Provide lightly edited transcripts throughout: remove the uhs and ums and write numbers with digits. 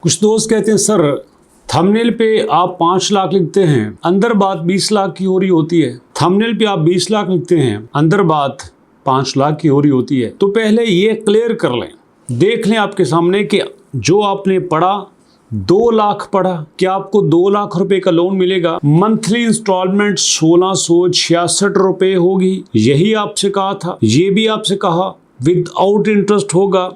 कुछ दोस्त कहते हैं सर थंबनेल पे आप 5 लाख लिखते हैं, अंदर बात 20 लाख की हो रही होती है। थंबनेल पे आप 20 लाख लिखते हैं, अंदर बात 5 लाख की हो रही होती है। तो पहले ये क्लियर कर लें, देख लें आपके सामने कि जो आपने पढ़ा 2 लाख पढ़ा, क्या आपको 2 लाख रुपए का लोन मिलेगा? मंथली इंस्टॉलमेंट 1666 रुपए होगी, यही आपसे कहा था। ये भी आपसे कहा विदाउट इंटरेस्ट होगा,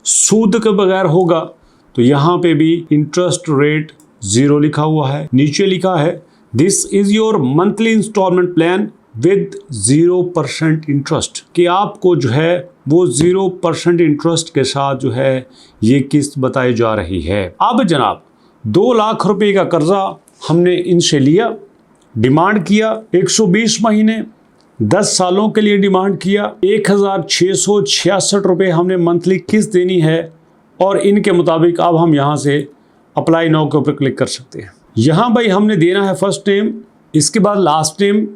सूद के बगैर होगा। तो यहाँ पे भी इंटरेस्ट रेट 0 लिखा हुआ है। नीचे लिखा है this is your monthly installment plan with 0% interest, कि आपको जो है वो 0% इंटरेस्ट के साथ जो है ये किस्त बताई जा रही है। अब जनाब 2 लाख रुपए का कर्जा हमने इनसे लिया, डिमांड किया 120 महीने, 10 सालों के लिए डिमांड किया, 1666 रुपए हमने मंथली किस्त देनी है। और इनके मुताबिक अब हम यहाँ से अप्लाई नाउ के ऊपर क्लिक कर सकते हैं। यहाँ भाई हमने देना है फर्स्ट नेम, इसके बाद लास्ट नेम,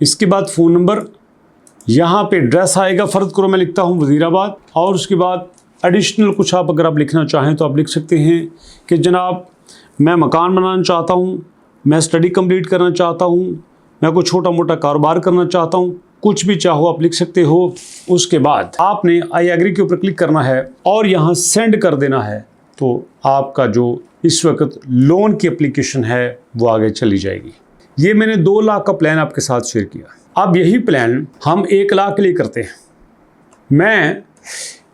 इसके बाद फ़ोन नंबर, यहाँ पे एड्रेस आएगा। फ़र्ज़ करो मैं लिखता हूँ वज़ीराबाद, और उसके बाद एडिशनल कुछ आप अगर आप लिखना चाहें तो आप लिख सकते हैं कि जनाब मैं मकान बनाना चाहता हूँ, मैं स्टडी कंप्लीट करना चाहता हूँ, मैं कोई छोटा मोटा कारोबार करना चाहता हूँ, कुछ भी चाहो आप लिख सकते हो। उसके बाद आपने आई एग्री के ऊपर क्लिक करना है और यहाँ सेंड कर देना है। तो आपका जो इस वक्त लोन की एप्लीकेशन है वो आगे चली जाएगी। ये मैंने 2 लाख का प्लान आपके साथ शेयर किया। अब यही प्लान हम 1 लाख के लिए करते हैं। मैं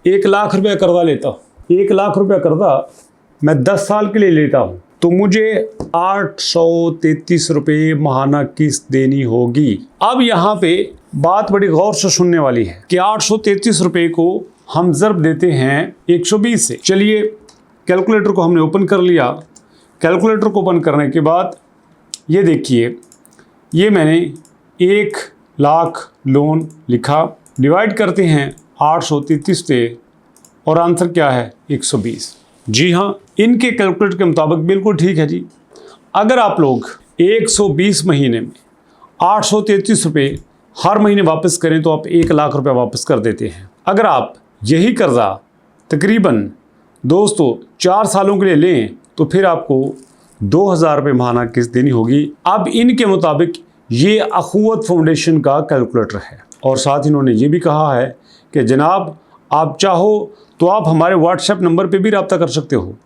1 लाख रुपया कर्जा लेता हूँ, 1 लाख रुपया कर्जा मैं 10 साल के लिए लेता हूँ, तो मुझे 833 रुपये माहाना किस्त देनी होगी। अब यहाँ पे बात बड़ी गौर से सुनने वाली है कि 833 रुपये को हम ज़र्ब देते हैं 120 से। चलिए कैलकुलेटर को हमने ओपन कर लिया। कैलकुलेटर को ओपन करने के बाद ये देखिए, ये मैंने 1 लाख लोन लिखा, डिवाइड करते हैं 833 से और आंसर क्या है 120। जी हाँ, इनके कैलकुलेटर के मुताबिक बिल्कुल ठीक है जी। अगर आप लोग 120 महीने में 833 रुपये हर महीने वापस करें तो आप 1 लाख रुपये वापस कर देते हैं। अगर आप यही कर्जा तकरीबन दोस्तों 4 सालों के लिए लें तो फिर आपको 2000 रुपये माहाना किस्त देनी होगी। अब इनके मुताबिक ये अखुवत फाउंडेशन का कैलकुलेटर है। और साथ इन्होंने ये भी कहा है कि जनाब आप चाहो तो आप हमारे व्हाट्सएप नंबर पे भी रब्ता कर सकते हो।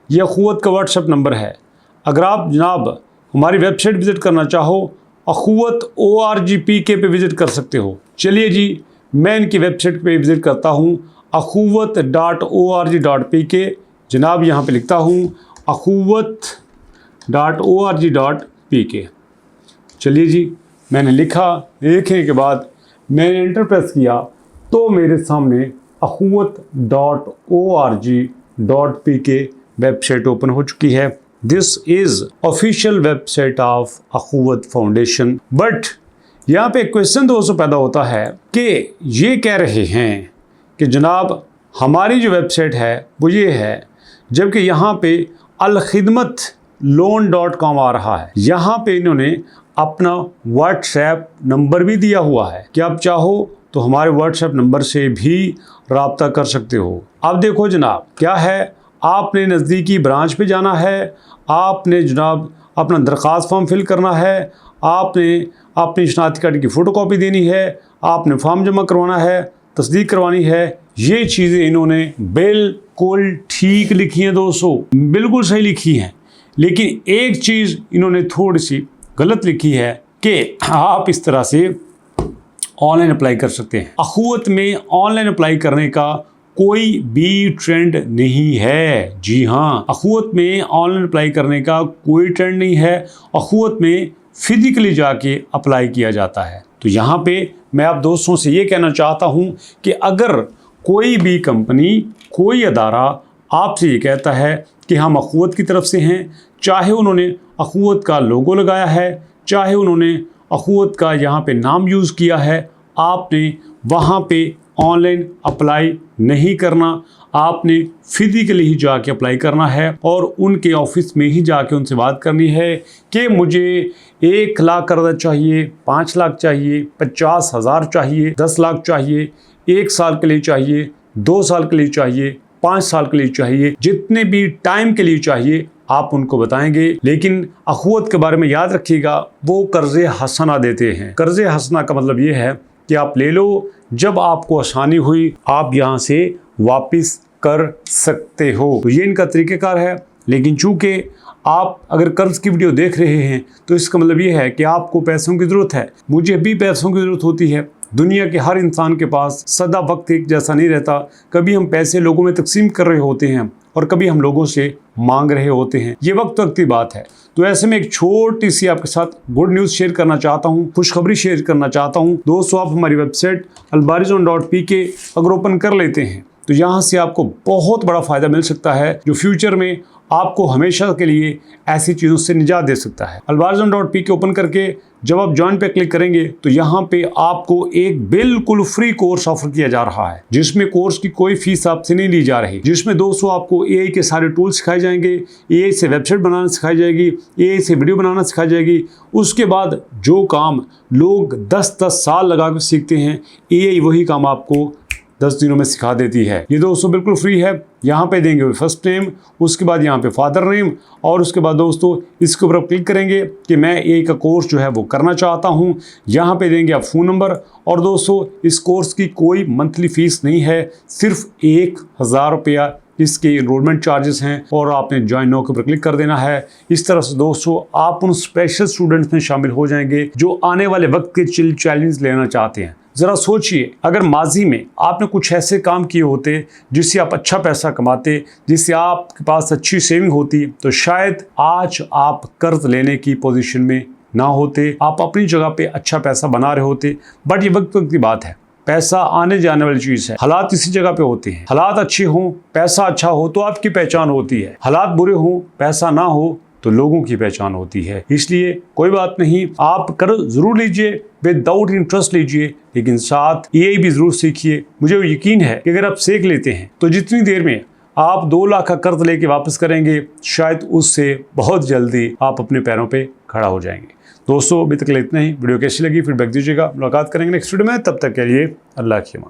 ये अखुवत का व्हाट्सएप नंबर है। अगर आप जनाब हमारी वेबसाइट विज़िट करना चाहो अखुवत ORGPK पे विज़िट कर सकते हो। चलिए जी, मैं इनकी वेबसाइट पे विज़िट करता हूँ akhuvwat.org.pk। जनाब यहाँ पे लिखता हूँ akhuvwat.org.pk। चलिए जी, मैंने लिखा, लिखने के बाद मैंने एंटर प्रेस किया तो मेरे सामने akhuvwat.org.pk वेबसाइट ओपन हो चुकी है। This is official website of अखुवत foundation. But यहाँ पे क्वेश्चन दोस्तों पैदा होता है कि ये कह रहे हैं कि जनाब हमारी जो वेबसाइट है वो ये है, जबकि यहाँ पे alkhidmat.loan.com आ रहा है। यहाँ पे इन्होंने अपना व्हाट्सएप नंबर भी दिया हुआ है कि आप चाहो तो हमारे व्हाट्सएप नंबर से भी रब्ता कर सकते हो। अब देखो जनाब क्या है, आपने नज़दीकी ब्रांच पे जाना है, आपने जनाब अपना दरख्वास्त फॉर्म फिल करना है, आपने अपनी शनाख्ती कार्ड की फ़ोटोकॉपी देनी है, आपने फॉर्म जमा करवाना है, तस्दीक करवानी है। ये चीज़ें इन्होंने बिल्कुल ठीक लिखी हैं दोस्तों, बिल्कुल सही लिखी हैं। लेकिन एक चीज़ इन्होंने थोड़ी सी गलत लिखी है कि आप इस तरह से ऑनलाइन अप्लाई कर सकते हैं। अखुवत में ऑनलाइन अप्लाई करने का कोई भी ट्रेंड नहीं है। जी हाँ, अखुवत में ऑनलाइन अप्लाई करने का कोई ट्रेंड नहीं है। अखुवत में फिजिकली जाके अप्लाई किया जाता है। तो यहाँ पे मैं आप दोस्तों से ये कहना चाहता हूँ कि अगर कोई भी कंपनी, कोई अदारा आपसे ये कहता है कि हम अखुवत की तरफ से हैं, चाहे उन्होंने अखुवत का लोगो लगाया है, चाहे उन्होंने अखुवत का यहाँ पे नाम यूज़ किया है, आपने वहाँ पे ऑनलाइन अप्लाई नहीं करना। आपने फिजिकली ही जाके अप्लाई करना है और उनके ऑफिस में ही जाके उनसे बात करनी है कि मुझे 1 लाख कर्जा चाहिए, 5 लाख चाहिए, 50,000 चाहिए, 10 लाख चाहिए, 1 साल के लिए चाहिए, 2 साल के लिए चाहिए, 5 साल के लिए चाहिए, जितने भी टाइम के लिए चाहिए आप उनको बताएंगे। लेकिन अखुवत के बारे में याद रखिएगा, वो कर्जे हसना देते हैं। कर्जे हसना का मतलब ये है कि आप ले लो, जब आपको आसानी हुई आप यहाँ से वापस कर सकते हो। तो ये इनका तरीक़ेकार है। लेकिन चूंकि आप अगर कर्ज की वीडियो देख रहे हैं तो इसका मतलब ये है कि आपको पैसों की ज़रूरत है, मुझे भी पैसों की ज़रूरत होती है। दुनिया के हर इंसान के पास सदा वक्त एक जैसा नहीं रहता। कभी हम पैसे लोगों में तकसीम कर रहे होते हैं और कभी हम लोगों से मांग रहे होते हैं। ये वक्त की बात है। तो ऐसे में एक छोटी सी आपके साथ गुड न्यूज़ शेयर करना चाहता हूँ, खुशखबरी शेयर करना चाहता हूँ। दोस्तों, आप हमारी वेबसाइट albarizon.pk अगर ओपन कर लेते हैं तो यहाँ से आपको बहुत बड़ा फ़ायदा मिल सकता है, जो फ्यूचर में आपको हमेशा के लिए ऐसी चीज़ों से निजात दे सकता है। albarizon.pk ओपन करके जब आप ज्वाइन पे क्लिक करेंगे तो यहाँ पे आपको एक बिल्कुल फ्री कोर्स ऑफर किया जा रहा है, जिसमें कोर्स की कोई फीस आपसे नहीं ली जा रही, जिसमें दोस्तों आपको एआई के सारे टूल्स सिखाए जाएंगे, एआई से वेबसाइट बनाना सिखाई जाएगी, एआई से वीडियो बनाना सिखाई जाएगी। उसके बाद जो काम लोग 10-10 साल लगा कर सीखते हैं, एआई वही काम आपको 10 दिनों में सिखा देती है। ये दोस्तों बिल्कुल फ्री है। यहाँ पे देंगे फर्स्ट नेम, उसके बाद यहाँ पे फादर नेम, और उसके बाद दोस्तों इसके ऊपर क्लिक करेंगे कि मैं एआई का कोर्स जो है वो करना चाहता हूँ। यहाँ पे देंगे आप फ़ोन नंबर, और दोस्तों इस कोर्स की कोई मंथली फ़ीस नहीं है, सिर्फ 1000 रुपया इसके इनरोलमेंट चार्जेस हैं, और आपने ज्वाइन नाउ के ऊपर क्लिक कर देना है। इस तरह से दोस्तों आप उन स्पेशल स्टूडेंट्स में शामिल हो जाएंगे जो आने वाले वक्त के चैलेंज लेना चाहते हैं। ज़रा सोचिए, अगर माजी में आपने कुछ ऐसे काम किए होते जिससे आप अच्छा पैसा कमाते, जिससे आपके पास अच्छी सेविंग होती, तो शायद आज आप कर्ज लेने की पोजीशन में ना होते, आप अपनी जगह पे अच्छा पैसा बना रहे होते। बट ये वक्त की बात है, पैसा आने जाने वाली चीज़ है। हालात इसी जगह पे होते हैं। हालात अच्छे हों, पैसा अच्छा हो तो आपकी पहचान होती है। हालात बुरे हों, पैसा ना हो तो लोगों की पहचान होती है। इसलिए कोई बात नहीं, आप कर्ज जरूर लीजिए, विदाउट इंटरेस्ट लीजिए, लेकिन साथ एआई भी जरूर सीखिए। मुझे यकीन है कि अगर आप सीख लेते हैं तो जितनी देर में आप 2 लाख का कर्ज लेके वापस करेंगे, शायद उससे बहुत जल्दी आप अपने पैरों पे खड़ा हो जाएंगे। दोस्तों, अभी तक इतना ही। वीडियो कैसी लगी फीडबैक दीजिएगा। मुलाकात करेंगे नेक्स्ट वीडियो में, तब तक के लिए अल्लाह की अमान।